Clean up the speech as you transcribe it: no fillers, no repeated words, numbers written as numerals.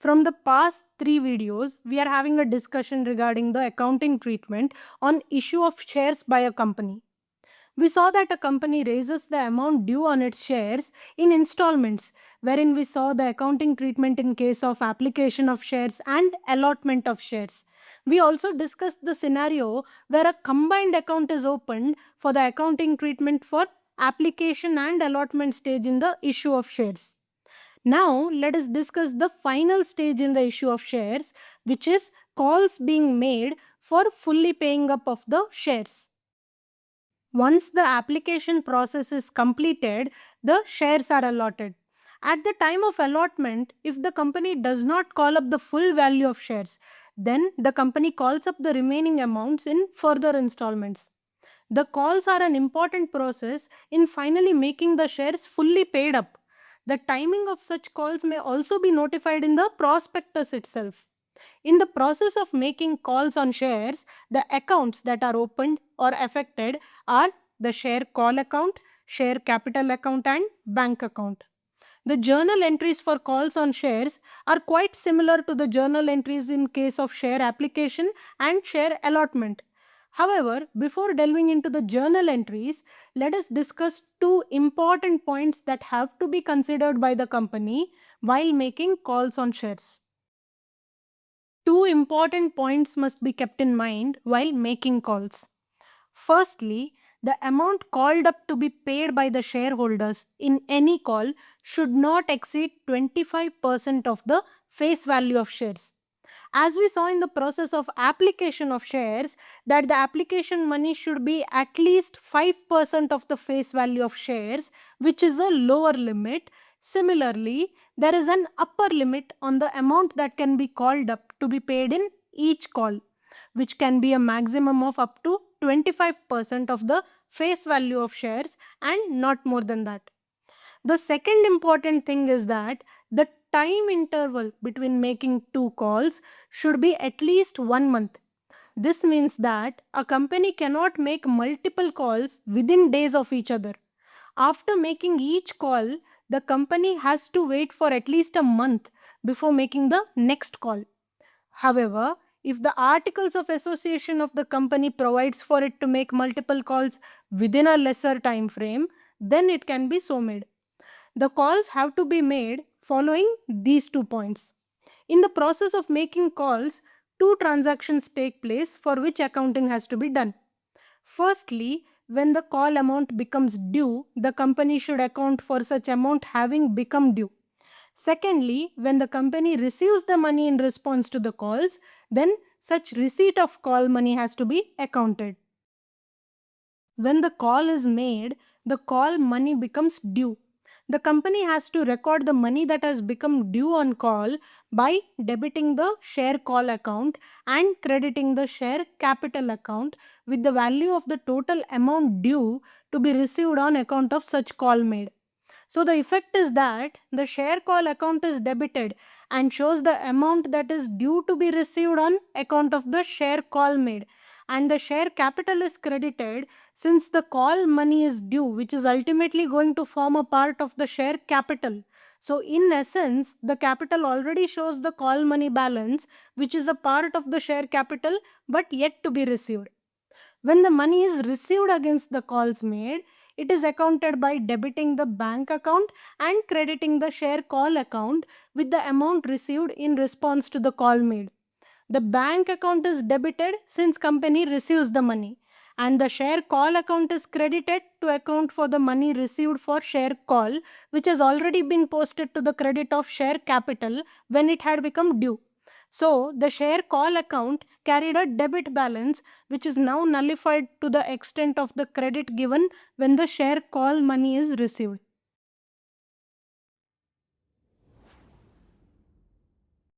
From the past 3 videos, we are having a discussion regarding the accounting treatment on issue of shares by a company. We saw that a company raises the amount due on its shares in installments, wherein we saw the accounting treatment in case of application of shares and allotment of shares. We also discussed the scenario where a combined account is opened for the accounting treatment for application and allotment stage in the issue of shares. Now, let us discuss the final stage in the issue of shares, which is calls being made for fully paying up of the shares. Once the application process is completed, the shares are allotted. At the time of allotment, if the company does not call up the full value of shares, then the company calls up the remaining amounts in further installments. The calls are an important process in finally making the shares fully paid up. The timing of such calls may also be notified in the prospectus itself. In the process of making calls on shares, the accounts that are opened or affected are the share call account, share capital account, and bank account. The journal entries for calls on shares are quite similar to the journal entries in case of share application and share allotment. However, before delving into the journal entries, let us discuss two important points that have to be considered by the company while making calls on shares. Two important points must be kept in mind while making calls. Firstly, the amount called up to be paid by the shareholders in any call should not exceed 25% of the face value of shares. As we saw in the process of application of shares, that the application money should be at least 5% of the face value of shares, which is a lower limit. Similarly, there is an upper limit on the amount that can be called up to be paid in each call, which can be a maximum of up to 25% of the face value of shares and not more than that. The second important thing is that the time interval between making two calls should be at least 1 month. This means that a company cannot make multiple calls within days of each other. After making each call, the company has to wait for at least a month before making the next call. However, if the articles of association of the company provides for it to make multiple calls within a lesser time frame, then it can be so made. The calls have to be made following these 2 points. In the process of making calls, two transactions take place for which accounting has to be done. Firstly, when the call amount becomes due, the company should account for such amount having become due. Secondly, when the company receives the money in response to the calls, then such receipt of call money has to be accounted. When the call is made, the call money becomes due. The company has to record the money that has become due on call by debiting the share call account and crediting the share capital account with the value of the total amount due to be received on account of such call made. So the effect is that the share call account is debited and shows the amount that is due to be received on account of the share call made, and the share capital is credited since the call money is due, which is ultimately going to form a part of the share capital. So in essence, the capital already shows the call money balance, which is a part of the share capital but yet to be received. When the money is received against the calls made, it is accounted by debiting the bank account and crediting the share call account with the amount received in response to the call made. The bank account is debited since company receives the money, and the share call account is credited to account for the money received for share call, which has already been posted to the credit of share capital when it had become due. So the share call account carried a debit balance, which is now nullified to the extent of the credit given when the share call money is received.